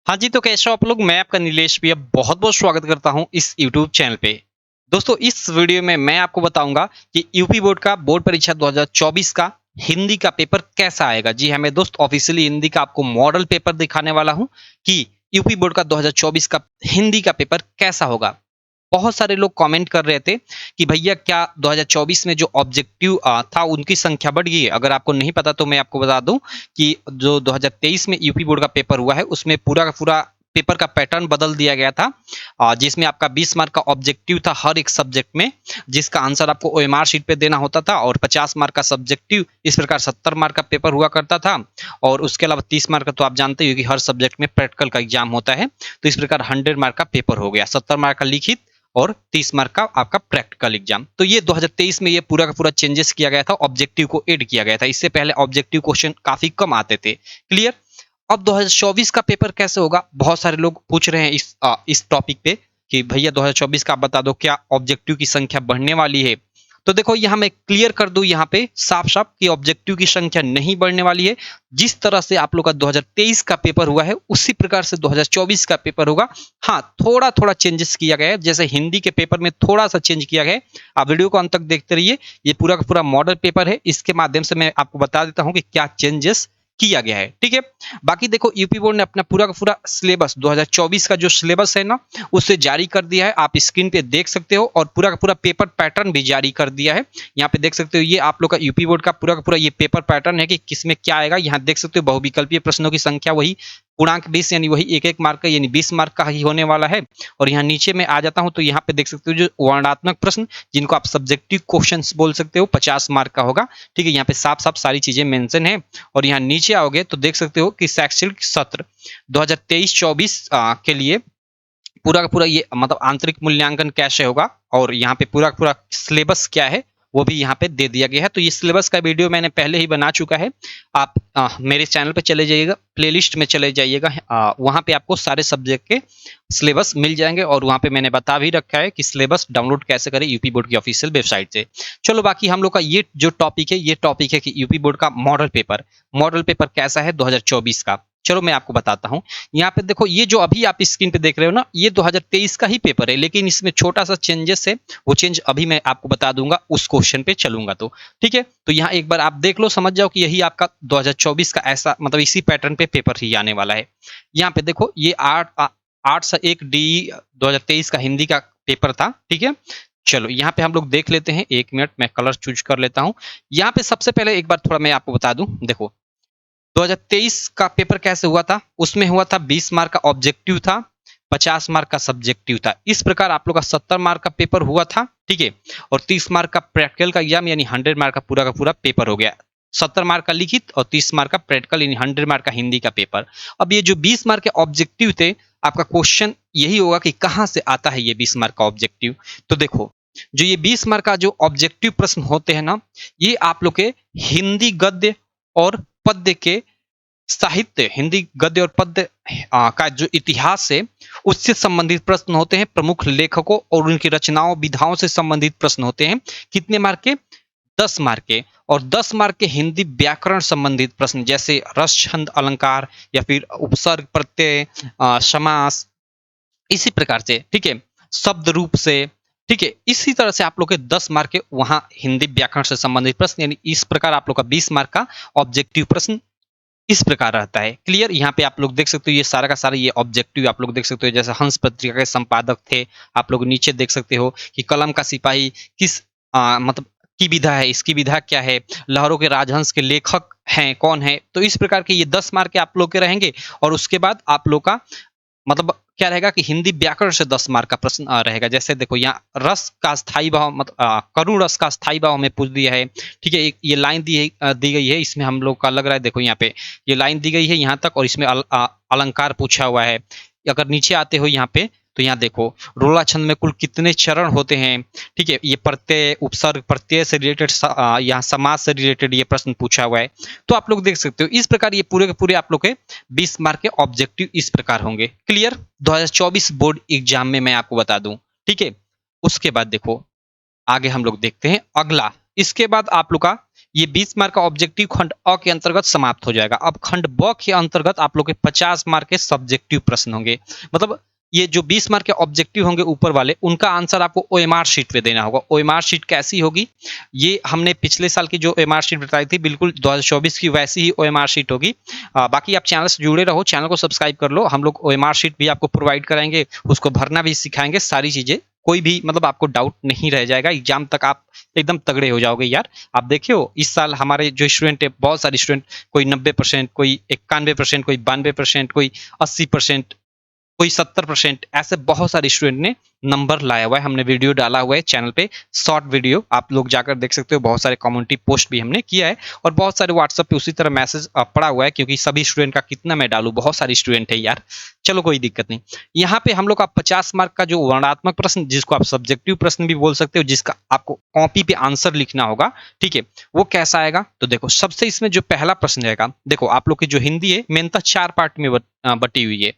हाँ जी, तो कैसे हो आप लोग? मैं आपका नीलेश भैया बहुत-बहुत स्वागत करता हूँ इस यूट्यूब चैनल पे। दोस्तों, इस वीडियो में मैं आपको बताऊँगा कि यूपी बोर्ड का बोर्ड परीक्षा 2024 का हिंदी का पेपर कैसा आएगा। जी हाँ, मैं दोस्त ऑफ़िशियली हिंदी का आपको मॉडल पेपर दिखाने वाला हूँ कि यूपी बोर्ड का 2024 का हिंदी का पेपर कैसा होगा। बहुत सारे लोग कमेंट कर रहे थे कि भैया क्या 2024 में जो ऑब्जेक्टिव था उनकी संख्या बढ़ गई है। अगर आपको नहीं पता तो मैं आपको बता दूं कि जो 2023 में यूपी बोर्ड का पेपर हुआ है उसमें पूरा का पूरा पेपर का पैटर्न बदल दिया गया था, जिसमें आपका 20 मार्क का ऑब्जेक्टिव था हर एक सब्जेक्ट में, जिसका आंसर आपको ओएमआर शीट पे देना होता था और 50 मार्क का सब्जेक्टिव। इस प्रकार 70 मार्क का पेपर हुआ करता था और उसके अलावा 30 मार्क का तो आप जानते ही हो कि हर सब्जेक्ट में प्रैक्टिकल का एग्जाम होता है। तो इस प्रकार 100 मार्क का पेपर हो गया, 70 मार्क का लिखित और 30 मार्क का आपका प्रैक्टिकल एग्जाम। तो ये 2023 में ये पूरा का पूरा चेंजेस किया गया था, ऑब्जेक्टिव को ऐड किया गया था। इससे पहले ऑब्जेक्टिव क्वेश्चन काफी कम आते थे। क्लियर? अब 2024 का पेपर कैसे होगा? बहुत सारे लोग पूछ रहे हैं इस टॉपिक पे कि भैया 2024 का आप बता दो, क्या ऑब्जेक्टिव की संख्या बढ़ने वाली है? तो देखो यहाँ मैं क्लियर कर दूं यहाँ पे साफ-साफ कि ऑब्जेक्टिव की संख्या नहीं बढ़ने वाली है। जिस तरह से आप लोग का 2023 का पेपर हुआ है उसी प्रकार से 2024 का पेपर होगा। हाँ, थोड़ा-थोड़ा चेंजेस किया गया है। जैसे हिंदी के पेपर में थोड़ा-सा चेंज किया गया है। आप वीडियो को अंत तक देखते रहिए। ये पूरा का पूरा मॉडल पेपर है। इसके माध्यम से मैं आपको बता देता हूँ कि क्या चेंजेस किया गया है। ठीक है? बाकी देखो यूपी बोर्ड ने अपना पूरा का पूरा सिलेबस 2024 का जो सिलेबस है ना, उसे जारी कर दिया है। आप स्क्रीन पे देख सकते हो और पूरा का पूरा पेपर पैटर्न भी जारी कर दिया है। यहाँ पे देख सकते हो, ये आप लोग का यूपी बोर्ड का पूरा का पूरा ये पेपर पैटर्न है कि किसमें क्या आएगा। यहाँ देख सकते हो बहुविकल्पीय प्रश्नों की संख्या वही पूर्णांक 20 यानी वही एक एक मार्क का यानी 20 मार्क का ही होने वाला है। और यहाँ नीचे में आ जाता हूँ तो यहाँ पे देख सकते हो जो वर्णात्मक प्रश्न, जिनको आप सब्जेक्टिव क्वेश्चंस बोल सकते हो, 50 मार्क का होगा। ठीक है, यहाँ पे साफ साफ सारी चीजें मेंशन है। और यहाँ नीचे आओगे तो देख सकते हो कि शैक्षणिक सत्र 2023-24 के लिए पूरा का पूरा ये मतलब आंतरिक मूल्यांकन कैसे होगा और यहाँ पे पूरा पूरा सिलेबस क्या है वो भी यहाँ पे दे दिया गया है। तो ये सिलेबस का वीडियो मैंने पहले ही बना चुका है। आप मेरे चैनल पे चले जाइएगा, प्लेलिस्ट में चले जाइएगा, वहाँ पे आपको सारे सब्जेक्ट के सिलेबस मिल जाएंगे और वहाँ पे मैंने बता भी रखा है कि सिलेबस डाउनलोड कैसे करें यूपी बोर्ड की ऑफिशियल वेबसाइट से। चलो, बाकी हम लोग का ये जो टॉपिक है, ये टॉपिक है कि यूपी बोर्ड का मॉडल पेपर कैसा है 2024 का। चलो मैं आपको बताता हूँ। यहाँ पे देखो, ये जो अभी आप स्क्रीन पे देख रहे हो ना, ये 2023 का ही पेपर है, लेकिन इसमें छोटा सा चेंजेस है। वो चेंज अभी मैं आपको बता दूंगा, उस क्वेश्चन पे चलूंगा तो ठीक है। तो यहाँ एक बार आप देख लो, समझ जाओ कि यही आपका 2024 का ऐसा मतलब इसी पैटर्न पे पेपर ही आने वाला है। यहाँ पे देखो, ये 8 से 1 डी 2023 का हिंदी का पेपर था। ठीक है, चलो यहाँ पे हम लोग देख लेते हैं। 1 मिनट मैं कलर चूज कर लेता हूँ। यहाँ पे सबसे पहले एक बार थोड़ा मैं आपको बता दूं। देखो, 2023 का पेपर कैसे हुआ था? उसमें हुआ था 20 मार्क का ऑब्जेक्टिव था, 50 मार्क का सब्जेक्टिव था। इस प्रकार आप लोग का 70 मार्क का पेपर हुआ था। ठीक है, और 30 मार्क का प्रैक्टिकल का एग्जाम यानी 100 मार्क का पूरा पेपर हो गया। 70 मार्क का लिखित और 30 मार्क का प्रैक्टिकल यानी 100 मार्क का हिंदी का पेपर। अब ये जो 20 मार्क के ऑब्जेक्टिव थे, आपका क्वेश्चन यही होगा कि कहाँ से आता है ये 20 मार्क का ऑब्जेक्टिव। तो देखो, जो ये 20 मार्क का जो ऑब्जेक्टिव प्रश्न होते हैं ना, ये आप लोग के हिंदी गद्य और पद्य के साहित्य, हिंदी गद्य और पद्य का जो इतिहास है उससे संबंधित प्रश्न होते हैं। प्रमुख लेखकों और उनकी रचनाओं विधाओं से संबंधित प्रश्न होते हैं। कितने मार्क के? 10 मार्क के। और 10 मार्क के हिंदी व्याकरण संबंधित प्रश्न, जैसे रस छंद अलंकार या फिर उपसर्ग प्रत्यय, समास, इसी प्रकार से। ठीक है, शब्द रूप से। ठीक है, इसी तरह से आप लोग के 10 मार्क के वहां हिंदी व्याकरण से संबंधित प्रश्न, यानी इस प्रकार आप लोग का 20 मार्क का ऑब्जेक्टिव प्रश्न इस प्रकार रहता है। क्लियर? यहाँ पे आप लोग देख सकते हो, ये सारा का सारा ये ऑब्जेक्टिव आप लोग देख सकते हो। जैसे हंस पत्रिका के संपादक थे, आप लोग नीचे देख सकते हो कि कलम का सिपाही किस मतलब की विधा है, इसकी विधा क्या है, लहरों के राजहंस के लेखक हैं कौन है। तो इस प्रकार के ये 10 मार्क के आप लोग के रहेंगे। और उसके बाद आप लोग का मतलब क्या रहेगा कि हिंदी व्याकरण से 10 मार्क का प्रश्न रहेगा। जैसे देखो, यहाँ रस का स्थायी भाव मतलब करुण रस का स्थायी भाव में पूछ दिया है। ठीक है, एक ये लाइन दी गई है, इसमें हम लोग का लग रहा है। देखो यहाँ पे ये लाइन दी गई है यहाँ तक और इसमें अलंकार पूछा हुआ है। अगर नीचे आते हो यहाँ पे तो यहाँ देखो, रोला छंद में कुल कितने चरण होते हैं। ठीक है, ये प्रत्यय उपसर्ग प्रत्यय से रिलेटेड, यहाँ समाज से रिलेटेड ये प्रश्न पूछा हुआ है। तो आप लोग देख सकते हो, इस प्रकार ये पूरे के पूरे आप लोग के 20 मार्क के ऑब्जेक्टिव इस प्रकार होंगे। क्लियर? 2024 बोर्ड एग्जाम में मैं आपको बता दूं। ठीक है, उसके बाद देखो, आगे हम लोग देखते हैं अगला। इसके बाद आप लोग का ये 20 मार्क का ऑब्जेक्टिव खंड अ के अंतर्गत समाप्त हो जाएगा। अब खंड ब के अंतर्गत आप लोग के 50 मार्क के सब्जेक्टिव प्रश्न होंगे। मतलब ये जो 20 मार्क के ऑब्जेक्टिव होंगे ऊपर वाले, उनका आंसर आपको ओएमआर शीट पे देना होगा। ओएमआर शीट कैसी होगी, ये हमने पिछले साल की जो ओएमआर शीट बताई थी, बिल्कुल 2024 की वैसी ही ओएमआर शीट होगी। बाकी आप चैनल से जुड़े रहो, चैनल को सब्सक्राइब कर लो। हम लोग ओएमआर शीट भी आपको प्रोवाइड कराएंगे, उसको भरना भी सिखाएंगे, सारी चीजें। कोई भी मतलब आपको डाउट नहीं रह जाएगा, एग्जाम तक आप एकदम तगड़े हो जाओगे यार। आप देखियो इस साल हमारे जो स्टूडेंट है, बहुत सारे स्टूडेंट, कोई 90%, कोई 91%, कोई 92%, कोई 80%, कोई 70%, ऐसे बहुत सारे स्टूडेंट ने नंबर लाया हुआ है। हमने वीडियो डाला हुआ है चैनल पे, शॉर्ट वीडियो, आप लोग जाकर देख सकते हो। बहुत सारे कम्युनिटी पोस्ट भी हमने किया है और बहुत सारे व्हाट्सएप पे उसी तरह मैसेज पड़ा हुआ है, क्योंकि सभी स्टूडेंट का कितना मैं डालूं, बहुत सारे स्टूडेंट है यार। चलो कोई दिक्कत नहीं। यहाँ पे हम लोग का 50 मार्क का जो वर्णात्मक प्रश्न, जिसको आप सब्जेक्टिव प्रश्न भी बोल सकते हो, जिसका आपको कॉपी पे आंसर लिखना होगा, ठीक है, वो कैसा आएगा। तो देखो सबसे इसमें जो पहला प्रश्न रहेगा, देखो आप लोग की जो हिंदी है मेनता 4 पार्ट में बटी हुई है।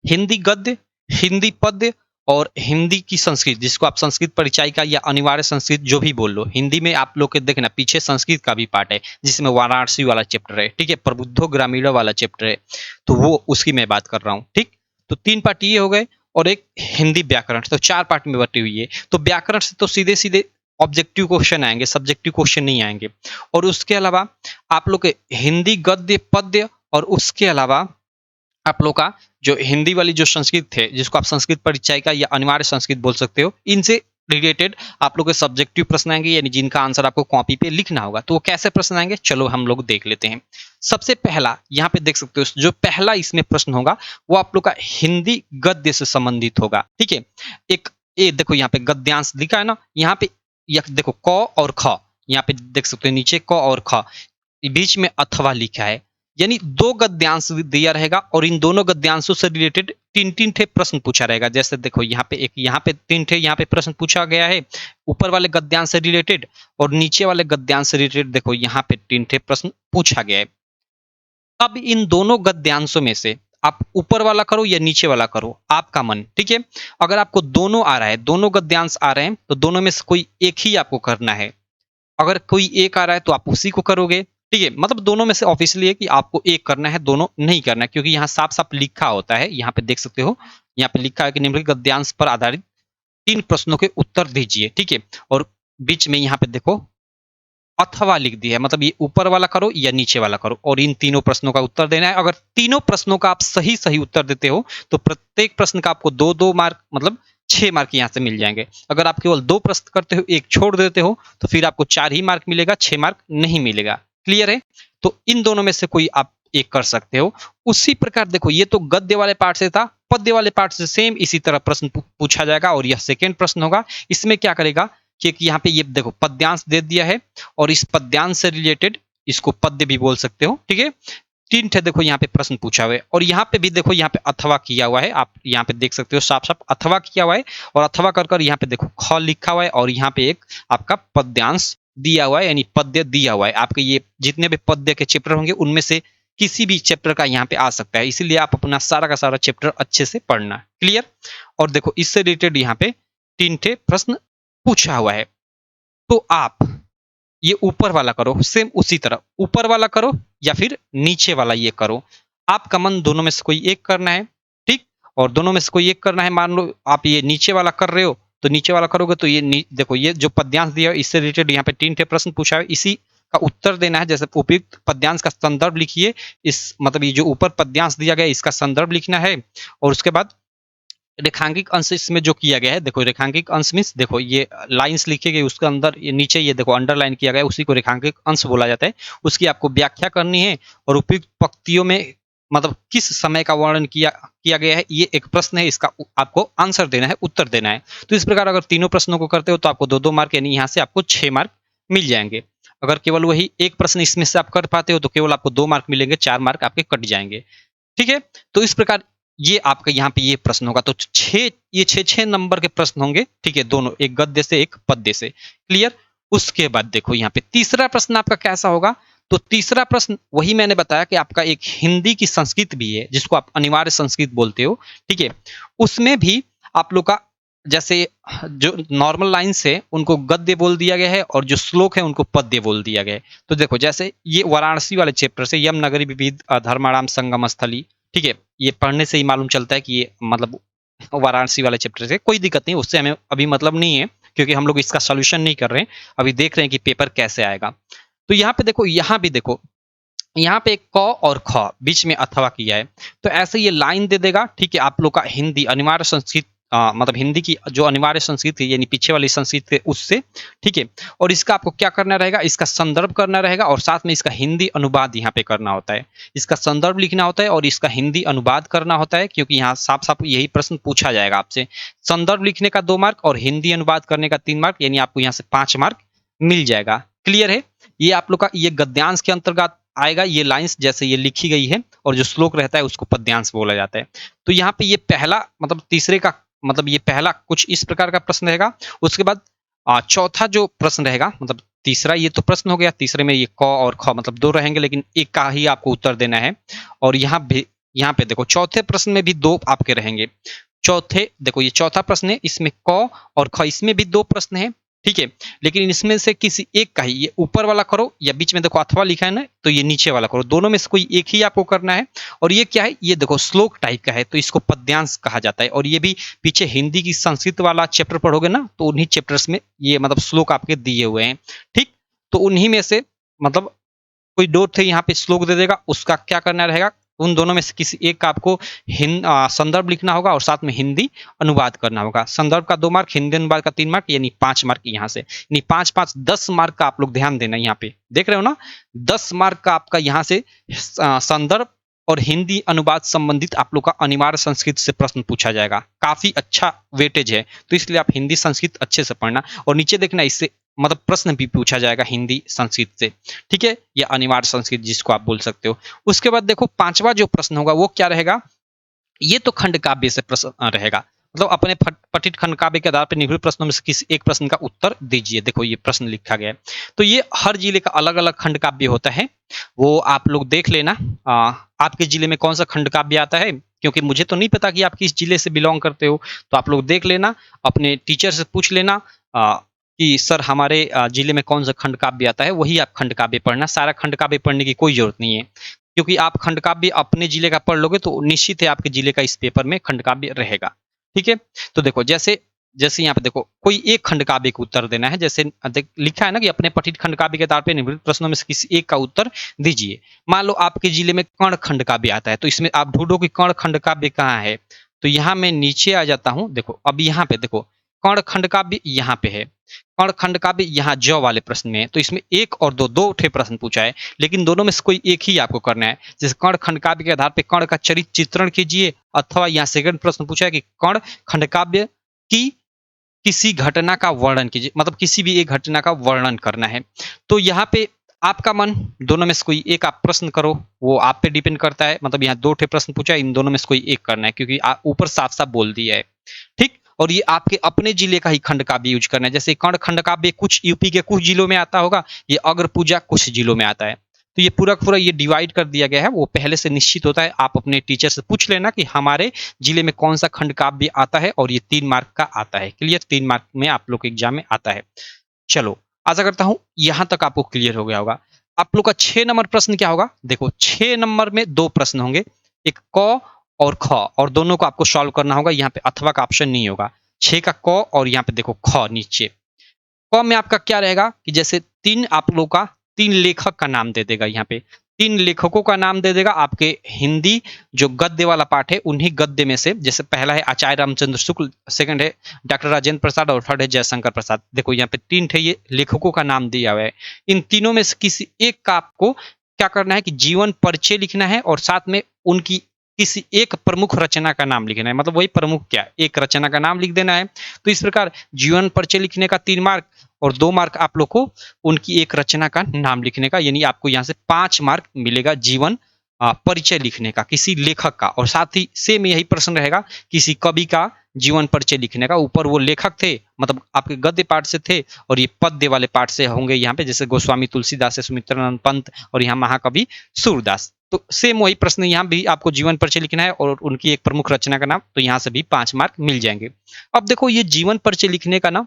हिंदी गद्य, हिंदी पद्य और हिंदी की संस्कृत, जिसको आप संस्कृत परिचायिका या अनिवार्य संस्कृत जो भी बोल लो। हिंदी में आप लोग के देखना पीछे संस्कृत का भी पार्ट है, जिसमें वाराणसी वाला चैप्टर है, ठीक है, प्रबुद्धो ग्रामीण वाला चैप्टर है, तो वो उसकी मैं बात कर रहा हूँ। ठीक, तो 3 पार्ट ये हो गए और एक हिंदी व्याकरण, तो 4 पार्ट में बटी हुई है। तो व्याकरण से तो सीधे सीधे ऑब्जेक्टिव क्वेश्चन आएंगे, सब्जेक्टिव क्वेश्चन नहीं आएंगे। और उसके अलावा आप लोग के हिंदी गद्य पद्य, और उसके अलावा आप लोग का जो हिंदी वाली जो संस्कृत थे, जिसको आप संस्कृत परिचायिका या अनिवार्य संस्कृत बोल सकते हो, इनसे रिलेटेड आप लोग के सब्जेक्टिव प्रश्न आएंगे, यानी जिनका आंसर आपको कॉपी पे लिखना होगा। तो वो कैसे प्रश्न आएंगे, चलो हम लोग देख लेते हैं। सबसे पहला यहाँ पे देख सकते हो, जो पहला इसमें प्रश्न होगा वो आप लोग का हिंदी गद्य से संबंधित होगा। ठीक है, एक ये देखो यहाँ पे गद्यांश लिखा है ना, यहाँ पे देखो क और ख, यहाँ पे देख सकते हो नीचे क और ख, बीच में अथवा लिखा है, यानी 2 गद्यांश दिया रहेगा और इन दोनों गद्यांशों से रिलेटेड 3-3 ठे प्रश्न पूछा रहेगा। जैसे देखो यहाँ पे एक, यहाँ पे 3 ठे यहाँ पे प्रश्न पूछा गया है ऊपर वाले गद्यांश से रिलेटेड, और नीचे वाले गद्यांश से रिलेटेड देखो यहाँ पे 3 ठे प्रश्न पूछा गया है। अब इन दोनों गद्यांशों में से आप ऊपर वाला करो या नीचे वाला करो, आपका मन। ठीक है, अगर आपको दोनों आ रहा है, दोनों गद्यांश आ रहे हैं, तो दोनों में से कोई एक ही आपको करना है। अगर कोई एक आ रहा है तो आप उसी को करोगे। ठीक है, मतलब दोनों में से ऑफिशियली है कि आपको एक करना है, दोनों नहीं करना है, क्योंकि यहाँ साफ साफ लिखा होता है, यहाँ पे देख सकते हो, यहाँ पे लिखा है कि निम्नलिखित गद्यांश पर आधारित 3 प्रश्नों के उत्तर दीजिए। ठीक है, और बीच में यहाँ पे देखो अथवा लिख दिया है, मतलब ये ऊपर वाला करो या नीचे वाला करो, और इन तीनों प्रश्नों का उत्तर देना है। अगर तीनों प्रश्नों का आप सही सही उत्तर देते हो तो प्रत्येक प्रश्न का आपको 2-2 मार्क, मतलब 6 मार्क यहाँ से मिल जाएंगे। अगर आप केवल 2 प्रश्न करते हो, एक छोड़ देते हो, तो फिर आपको 4 ही मार्क मिलेगा, 6 मार्क नहीं मिलेगा। क्लियर है, तो इन दोनों में से कोई आप एक कर सकते हो। उसी प्रकार देखो, ये तो गद्य वाले पार्ट से था, पद्य वाले पार्ट से सेम इसी तरह प्रश्न पूछा जाएगा, और यह सेकेंड प्रश्न होगा। इसमें क्या करेगा कि यहाँ पे ये देखो पद्यांश दे दिया है, और इस पद्यांश से रिलेटेड इसको पद्य भी बोल सकते हो। ठीक है, 3 ठे देखो यहाँ पे प्रश्न पूछा हुआ है, और यहाँ पे भी देखो यहाँ पे अथवा किया हुआ है, आप यहाँ पे देख सकते हो साफ साफ अथवा किया हुआ है, और अथवा कर कर यहाँ पे देखो ख लिखा हुआ है, और यहाँ पे एक आपका पद्यांश दिया हुआ है, यानी पद्य दिया हुआ है। आपके ये जितने भी पद्य के चैप्टर होंगे उनमें से किसी भी चैप्टर का यहाँ पे आ सकता है, इसीलिए आप अपना सारा का सारा चैप्टर अच्छे से पढ़ना। क्लियर, और देखो इससे रिलेटेड यहाँ पे 3 ठे प्रश्न पूछा हुआ है। तो आप ये ऊपर वाला करो, सेम उसी तरह ऊपर वाला करो या फिर नीचे वाला ये करो, आपका मन दोनों में से कोई एक करना है। ठीक, और दोनों में से कोई एक करना है। मान लो आप ये नीचे वाला कर रहे हो, तो नीचे वाला करोगे तो ये देखो ये जो पद्यांश दिया है इससे रिलेटेड यहाँ पे 3 ठे प्रश्न पूछा है, इसी का उत्तर देना है। जैसे उपयुक्त पद्यांश का संदर्भ लिखिए, इस मतलब ये जो ऊपर पद्यांश दिया गया है इसका संदर्भ लिखना है, और उसके बाद रेखांकित अंश इसमें जो किया गया है, देखो रेखांकित अंश मीन्स देखो ये लाइंस लिखी गई, उसके अंदर ये नीचे ये देखो अंडरलाइन किया गया है, उसी को रेखांकित अंश बोला जाता है। उसकी आपको व्याख्या करनी है, और उपयुक्त पंक्तियों में मतलब किस समय का वर्णन किया गया है, ये एक प्रश्न है, इसका आपको आंसर देना है, उत्तर देना है। तो इस प्रकार अगर तीनों प्रश्नों को करते हो तो आपको 2-2 मार्क, यानी यहाँ से आपको 6 मार्क मिल जाएंगे। अगर केवल वही एक प्रश्न इसमें से आप कर पाते हो तो केवल आपको 2 मार्क मिलेंगे, 4 मार्क आपके कट जाएंगे। ठीक है, तो इस प्रकार ये आपका यहाँ पे ये प्रश्न होगा। तो 6 नंबर के प्रश्न होंगे। ठीक है, दोनों, एक गद्य से एक पद्य से। क्लियर, उसके बाद देखो यहाँ पे तीसरा प्रश्न आपका कैसा होगा। तो तीसरा प्रश्न वही मैंने बताया कि आपका एक हिंदी की संस्कृत भी है, जिसको आप अनिवार्य संस्कृत बोलते हो। ठीक है, उसमें भी आप लोग का जैसे जो नॉर्मल लाइन्स है उनको गद्य बोल दिया गया है और जो श्लोक है उनको पद्य बोल दिया गया है। तो देखो जैसे ये वाराणसी वाले चैप्टर से यम नगरी विविध धर्माणाम संगम स्थली, ठीक है, ये पढ़ने से ही मालूम चलता है कि ये मतलब वाराणसी वाले चैप्टर से कोई दिक्कत नहीं, उससे हमें अभी मतलब नहीं है क्योंकि हम लोग इसका सोल्यूशन नहीं कर रहे हैं, अभी देख रहे हैं कि पेपर कैसे आएगा। तो यहाँ पे देखो, यहाँ भी देखो, यहाँ पे क और ख बीच में अथवा किया है, तो ऐसे ये लाइन दे देगा, ठीक है। आप लोग का हिंदी अनिवार्य संस्कृत मतलब हिंदी की जो अनिवार्य संस्कृत है यानी पीछे वाली संस्कृत है उससे, ठीक है। और इसका आपको क्या करना रहेगा, इसका संदर्भ करना रहेगा और साथ में इसका हिंदी अनुवाद यहाँ पे करना होता है। इसका संदर्भ लिखना होता है और इसका हिंदी अनुवाद करना होता है, क्योंकि यहाँ साफ साफ यही प्रश्न पूछा जाएगा आपसे। संदर्भ लिखने का 2 मार्क और हिंदी अनुवाद करने का 3 मार्क, यानी आपको यहाँ से 5 मार्क मिल जाएगा। क्लियर है? ये आप लोग का ये गद्यांश के अंतर्गत आएगा, ये लाइंस जैसे ये लिखी गई है, और जो श्लोक रहता है उसको पद्यांश बोला जाता है। तो यहाँ पे ये पहला मतलब तीसरे का मतलब ये पहला कुछ इस प्रकार का प्रश्न रहेगा। उसके बाद चौथा जो प्रश्न रहेगा, मतलब तीसरा ये तो प्रश्न हो गया, तीसरे में ये क और ख मतलब 2 रहेंगे, लेकिन एक का ही आपको उत्तर देना है। और यहाँ पे देखो चौथे प्रश्न में भी 2 आपके रहेंगे। चौथे देखो ये चौथा प्रश्न है, इसमें क और ख, इसमें भी 2 प्रश्न है, ठीक है। लेकिन इसमें से किसी एक का ही, ये ऊपर वाला करो या बीच में देखो अथवा लिखा है ना, तो ये नीचे वाला करो, दोनों में से कोई एक ही आपको करना है। और ये क्या है, ये देखो श्लोक टाइप का है तो इसको पद्यांश कहा जाता है। और ये भी पीछे हिंदी की संस्कृत वाला चैप्टर पढ़ोगे ना, तो उन्हीं चैप्टर्स में ये मतलब श्लोक आपके दिए हुए हैं, ठीक। तो उन्हीं में से मतलब कोई डोट थे यहाँ पे श्लोक दे देगा, उसका क्या करना रहेगा, उन दोनों में से किसी एक का आपको संदर्भ लिखना होगा और साथ में हिंदी अनुवाद करना होगा। संदर्भ का 2 मार्क, हिंदी अनुवाद का 3 मार्क, यानी 5 मार्क यहाँ से, यानी 5 5 10 मार्क का आप लोग ध्यान देना। यहाँ पे देख रहे हो ना, 10 मार्क का आपका यहाँ से संदर्भ और हिंदी अनुवाद संबंधित आप लोग का अनिवार्य संस्कृत से प्रश्न पूछा जाएगा। काफी अच्छा वेटेज है, तो इसलिए आप हिंदी संस्कृत अच्छे से पढ़ना। और नीचे देखना, इससे मतलब प्रश्न भी पूछा जाएगा हिंदी संस्कृत से, ठीक है, या अनिवार्य संस्कृत जिसको आप बोल सकते हो। उसके बाद देखो 5वां जो प्रश्न होगा वो क्या रहेगा, ये तो खंड काव्य से प्रश्न रहेगा, मतलब अपने पठित खंड काव्य के आधार पर निम्नलिखित प्रश्नों में से किसी एक प्रश्न का उत्तर दीजिए। देखो ये प्रश्न लिखा गया है, तो ये हर जिले का अलग अलग खंड काव्य होता है, वो आप लोग देख लेना। आपके जिले में कौन सा खंड काव्य आता है, क्योंकि मुझे तो नहीं पता कि आप किस जिले से बिलोंग करते हो, तो आप लोग देख लेना, अपने टीचर से पूछ लेना कि सर हमारे जिले में कौन सा खंड काव्य आता है, वही आप खंड काव्य पढ़ना। सारा खंड काव्य पढ़ने की कोई जरूरत नहीं है, क्योंकि आप खंड काव्य अपने जिले का पढ़ लोगे तो निश्चित है आपके जिले का इस पेपर में खंड काव्य रहेगा, ठीक है। तो देखो जैसे जैसे यहाँ पे देखो कोई एक खंड काव्य का उत्तर देना है, जैसे लिखा है ना कि अपने पठित खंड काव्य के आधार पर निम्नलिखित प्रश्नों में से किसी एक का उत्तर दीजिए। मान लो आपके जिले में कर्ण खंड काव्य आता है, तो इसमें आप ढूंढो कि कर्ण खंड काव्य कहाँ है। तो यहाँ मैं नीचे आ जाता हूँ, देखो अब यहाँ पे देखो कर्ण खंड काव्य यहाँ पे है, कर्ण खंड काव्य यहाँ ज वाले प्रश्न में है। तो इसमें एक और दो ठे प्रश्न पूछा है, लेकिन दोनों में से कोई एक ही आपको करना है। जैसे कर्ण खंड काव्य के आधार पर कर्ण का चरित्र चित्रण कीजिए, अथवा यहाँ सेकंड प्रश्न पूछा है कि कर्ण खंड काव्य की किसी घटना का वर्णन कीजिए, मतलब किसी भी एक घटना का वर्णन करना है। तो यहाँ पे आपका मन, दोनों में से कोई एक आप प्रश्न करो, वो आप पे डिपेंड करता है। मतलब यहाँ 2 ठे प्रश्न पूछा है, इन दोनों में से कोई एक करना है, क्योंकि ऊपर साफ साफ बोल दिया है, ठीक। और ये आपके अपने जिले का ही खंड काव्य यूज करना है। जैसे कर्ण खंड काव्य कुछ यूपी के कुछ जिलों में आता होगा, ये अग्र पूजा कुछ जिलों में आता है। तो ये पूरा पूरा ये डिवाइड कर दिया गया है, वो पहले से निश्चित होता है। आप अपने टीचर से पूछ लेना कि हमारे जिले में कौन सा खंड काव्य आता है, और ये 3 मार्क का आता है। क्लियर, 3 मार्क में आप लोग के एग्जाम में आता है। चलो आशा करता हूं यहां तक आपको क्लियर हो गया होगा। आप लोग का 6 नंबर प्रश्न क्या होगा, देखो 6 नंबर में 2 प्रश्न होंगे, एक क और ख, और दोनों को आपको सॉल्व करना होगा। यहाँ पे अथवा का ऑप्शन नहीं होगा। 6 का क और यहाँ पे देखो ख नीचे। क में आपका क्या रहेगा कि जैसे 3 आप लोग का 3 लेखक का नाम दे देगा, यहाँ पे 3 लेखकों का नाम दे देगा। आपके हिंदी जो गद्य वाला पार्ट है उन्हीं गद्य में से, जैसे पहला है आचार्य रामचंद्र शुक्ल, सेकंड है डॉक्टर राजेंद्र प्रसाद और थर्ड है जयशंकर प्रसाद। देखो यहाँ पे 3 थे ये लेखकों का नाम दिया हुआ है। इन तीनों में से किसी एक का आपको क्या करना है कि जीवन परिचय लिखना है, और साथ में उनकी किसी एक प्रमुख रचना का नाम लिखना है। मतलब वही प्रमुख क्या, एक रचना का नाम लिख देना है। तो इस प्रकार जीवन परिचय लिखने का 3 मार्क और 2 मार्क आप लोग को उनकी एक रचना का नाम लिखने का, यानी आपको यहाँ से 5 मार्क मिलेगा जीवन परिचय लिखने का, किसी लेखक का, और साथ ही सेम यही प्रश्न रहेगा किसी कवि का जीवन परिचय लिखने का। ऊपर वो लेखक थे, मतलब आपके गद्य पाठ से थे, और ये पद्य वाले पाठ से होंगे यहाँ पे, जैसे गोस्वामी तुलसीदास, सुमित्रानंद पंत, और यहाँ महाकवि सूरदास। तो सेम वही प्रश्न यहाँ भी आपको जीवन परिचय लिखना है और उनकी एक प्रमुख रचना का नाम, तो यहाँ से भी 5 मार्क मिल जाएंगे। अब देखो ये जीवन परिचय लिखने का ना,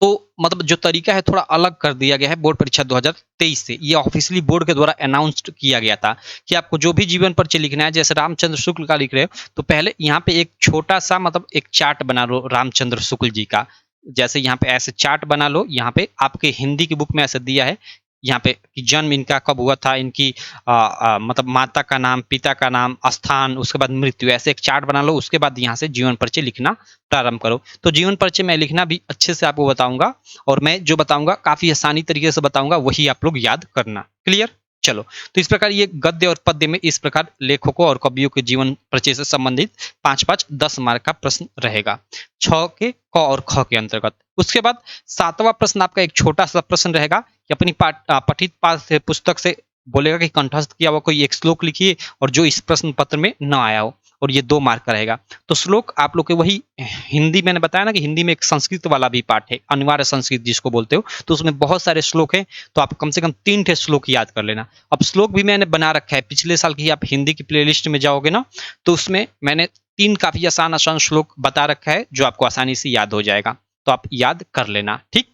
तो मतलब जो तरीका है थोड़ा अलग कर दिया गया है बोर्ड परीक्षा 2023 से। ये ऑफिशियली बोर्ड के द्वारा अनाउंस्ड किया गया था कि आपको जो भी जीवन परिचय लिखना है, जैसे रामचंद्र शुक्ल का लिख रहे हो, तो पहले यहाँ पे एक छोटा सा मतलब एक चार्ट बना लो रामचंद्र शुक्ल जी का। जैसे यहाँ पे ऐसे चार्ट बना लो, यहाँ पे आपके हिंदी की बुक में ऐसे दिया है, यहाँ पे कि जन्म इनका कब हुआ था, इनकी मतलब माता का नाम, पिता का नाम, स्थान, उसके बाद मृत्यु, ऐसे एक चार्ट बना लो। उसके बाद यहाँ से जीवन परिचय लिखना प्रारंभ करो। तो जीवन परिचय मैं लिखना भी अच्छे से आपको बताऊंगा, और मैं जो बताऊंगा काफी आसानी तरीके से बताऊंगा, वही आप लोग याद करना। क्लियर? चलो, तो इस प्रकार ये गद्य और पद्य में इस प्रकार लेखकों और कवियों के जीवन परिचय से संबंधित 5-5 10 मार्क का प्रश्न रहेगा, 6 के क और ख के अंतर्गत। उसके बाद 7वां प्रश्न आपका एक छोटा सा प्रश्न रहेगा कि अपनी पठित पाठ्य पुस्तक से बोलेगा कि कंठस्थ किया हुआ कोई एक श्लोक लिखिए, और जो इस प्रश्न पत्र में न आया हो, और ये 2 मार्क का रहेगा। तो श्लोक आप लोग के वही हिंदी, मैंने बताया ना कि हिंदी में एक संस्कृत वाला भी पाठ है, अनिवार्य संस्कृत जिसको बोलते हो, तो उसमें बहुत सारे श्लोक हैं, तो आप कम से कम 3 ठे श्लोक याद कर लेना। अब श्लोक भी मैंने बना रखा है, पिछले साल की आप हिंदी की प्लेलिस्ट में जाओगे ना, तो उसमें मैंने 3 काफी आसान आसान श्लोक बता रखा है, जो आपको आसानी से याद हो जाएगा, तो आप याद कर लेना। ठीक,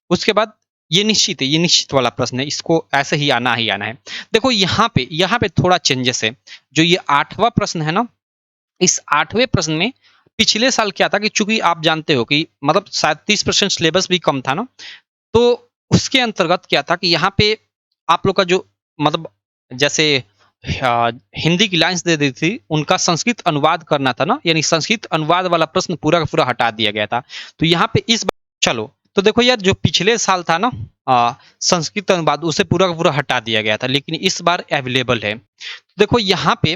उसके बाद ये निश्चित है, ये निश्चित वाला प्रश्न है, इसको ऐसे ही आना है। देखो यहाँ पे थोड़ा चेंजेस है। जो ये 8वां प्रश्न है ना, इस 8वें प्रश्न में पिछले साल क्या था कि चूंकि आप जानते हो कि मतलब शायद 30% सिलेबस भी कम था ना, तो उसके अंतर्गत क्या था कि यहाँ पे आप लोग का जो मतलब जैसे हिंदी की लाइंस दे दी थी, उनका संस्कृत अनुवाद करना था ना, यानी संस्कृत अनुवाद वाला प्रश्न पूरा का पूरा हटा दिया गया था। तो यहाँ पे इस बार चलो, तो देखो यार, जो पिछले साल था ना संस्कृत अनुवाद, उसे पूरा का पूरा हटा दिया गया था, लेकिन इस बार अवेलेबल है। तो देखो यहाँ पे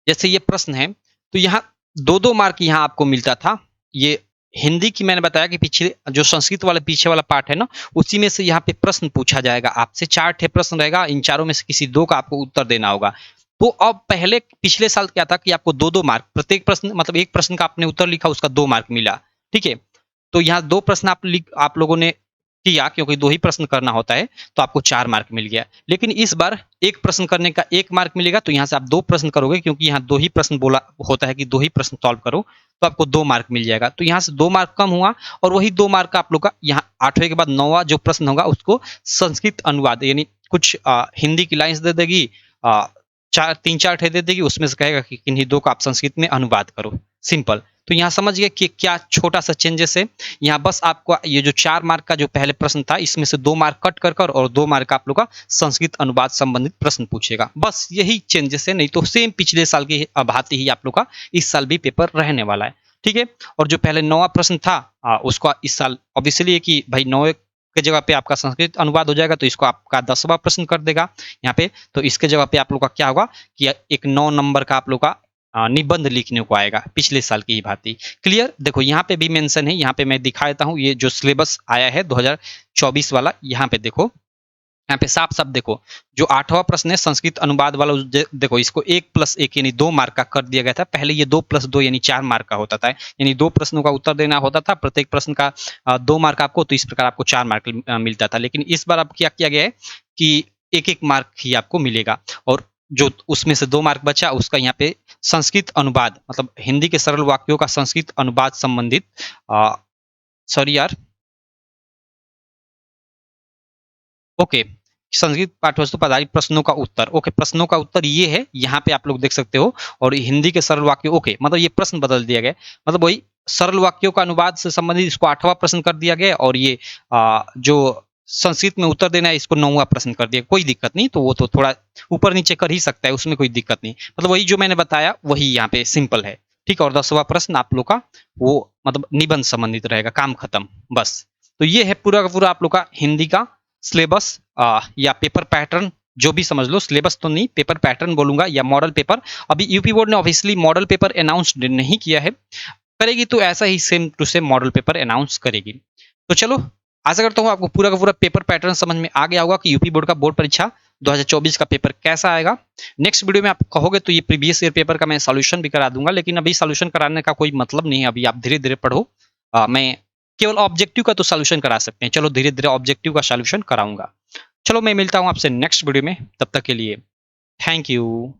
जैसे ये प्रश्न है, तो यहाँ 2-2 मार्क यहाँ आपको मिलता था। ये हिंदी की मैंने बताया कि पीछे जो संस्कृत वाला पीछे वाला पार्ट है ना, उसी में से यहाँ पे प्रश्न पूछा जाएगा आपसे। 4 ठे प्रश्न रहेगा, इन चारों में से किसी 2 का आपको उत्तर देना होगा। तो अब पहले पिछले साल क्या था कि आपको 2-2 मार्क प्रत्येक प्रश्न, मतलब एक प्रश्न का आपने उत्तर लिखा, उसका 2 मार्क मिला। ठीक है, तो यहाँ 2 प्रश्न आप लोगों ने किया, क्योंकि 2 ही प्रश्न करना होता है, तो आपको 4 मार्क मिल गया। लेकिन इस बार एक प्रश्न करने का 1 मार्क मिलेगा, तो यहाँ से आप 2 प्रश्न करोगे, क्योंकि यहाँ 2 ही प्रश्न बोला होता है कि 2 ही प्रश्न सॉल्व करो, तो आपको 2 मार्क मिल जाएगा। तो यहाँ से 2 मार्क कम हुआ, और वही 2 मार्क का आप लोग का यहाँ 8वें के बाद 9वां जो प्रश्न होगा, उसको संस्कृत अनुवाद, यानी कुछ हिंदी की लाइन्स दे देगी, 3-4 ठे दे देगी, उसमें से कहेगा कि किन्हीं 2 का आप संस्कृत में अनुवाद करो। सिंपल। तो यहाँ समझ गए कि क्या छोटा सा चेंजेस है। यहाँ बस आपको ये जो 4 मार्क का जो पहले प्रश्न था, इसमें से 2 मार्क कट कर और 2 मार्क का आप लोग का संस्कृत अनुवाद संबंधित प्रश्न पूछेगा। बस यही चेंजेस है, नहीं तो सेम पिछले साल की भांति ही आप लोग का इस साल भी पेपर रहने वाला है। ठीक है, और जो पहले 9वां प्रश्न था उसका इस साल ऑब्वियसली है कि भाई 9 के जगह पे आपका संस्कृत अनुवाद हो जाएगा, तो इसको आपका 10वां प्रश्न कर देगा यहाँ पे। तो इसके जगह पे आप लोग का क्या होगा कि एक 9 नंबर का आप लोग का निबंध लिखने को आएगा, पिछले साल की ही भांति। क्लियर? देखो यहाँ पे भी मेंशन है, यहाँ पे मैं दिखा देता हूँ, ये जो सिलेबस आया है 2024 वाला, यहाँ पे देखो, यहाँ पे साफ साफ देखो, जो 8वां प्रश्न है संस्कृत अनुवाद वाला, देखो इसको 1+1 यानी 2 मार्क का कर दिया गया था। पहले ये 2+2 यानी 4 मार्क का होता था, यानी 2 प्रश्नों का उत्तर देना होता था, प्रत्येक प्रश्न का 2 मार्क आपको, तो इस प्रकार आपको 4 मार्क मिलता था। लेकिन इस बार अब क्या किया गया है कि 1-1 मार्क ही आपको मिलेगा, और जो उसमें से 2 मार्क बचा, उसका यहाँ पे संस्कृत अनुवाद, मतलब हिंदी के सरल वाक्यों का संस्कृत अनुवाद संबंधित, सॉरी यार, ओके, संस्कृत पाठ्यवस्तु पर आधारित प्रश्नों का उत्तर। ओके, प्रश्नों का उत्तर ये है, यहाँ पे आप लोग देख सकते हो, और हिंदी के सरल वाक्य। ओके, मतलब ये प्रश्न बदल दिया गया, मतलब वही सरल वाक्यों का अनुवाद से संबंधित इसको 8वां प्रश्न कर दिया गया, और ये जो संस्कृत में उत्तर देना है, इसको 9वां प्रश्न कर दिया। कोई दिक्कत नहीं, तो वो तो थोड़ा ऊपर नीचे कर ही सकता है, उसमें कोई दिक्कत नहीं। मतलब वही जो मैंने बताया वही यहाँ पे सिंपल है। ठीक है, और 10वां प्रश्न आप लोग का वो मतलब निबंध संबंधित रहेगा, काम खत्म बस। तो ये है पूरा का पूरा आप लोग का हिंदी का सिलेबस, या पेपर पैटर्न, जो भी समझ लो, सिलेबस तो नहीं, पेपर पैटर्न बोलूंगा, या मॉडल पेपर। अभी यूपी बोर्ड ने ऑफिशियली मॉडल पेपर अनाउंस नहीं किया है, करेगी तो ऐसा ही same to same model paper announce करेगी। तो चलो, आशा करता हूँ आपको पूरा का पूरा पेपर पैटर्न समझ में आ गया होगा कि यूपी बोर्ड का बोर्ड परीक्षा 2024 का पेपर कैसा आएगा। नेक्स्ट वीडियो में आप कहोगे तो ये प्रीवियस ईयर पेपर का मैं सॉल्यूशन भी करा दूंगा, लेकिन अभी सॉल्यूशन कराने का कोई मतलब नहीं है, अभी आप धीरे धीरे पढ़ो। मैं केवल ऑब्जेक्टिव का तो सॉल्यूशन करा सकते हैं, चलो धीरे धीरे ऑब्जेक्टिव का सॉल्यूशन कराऊंगा। चलो मैं मिलता हूं आपसे नेक्स्ट वीडियो में, तब तक के लिए थैंक यू।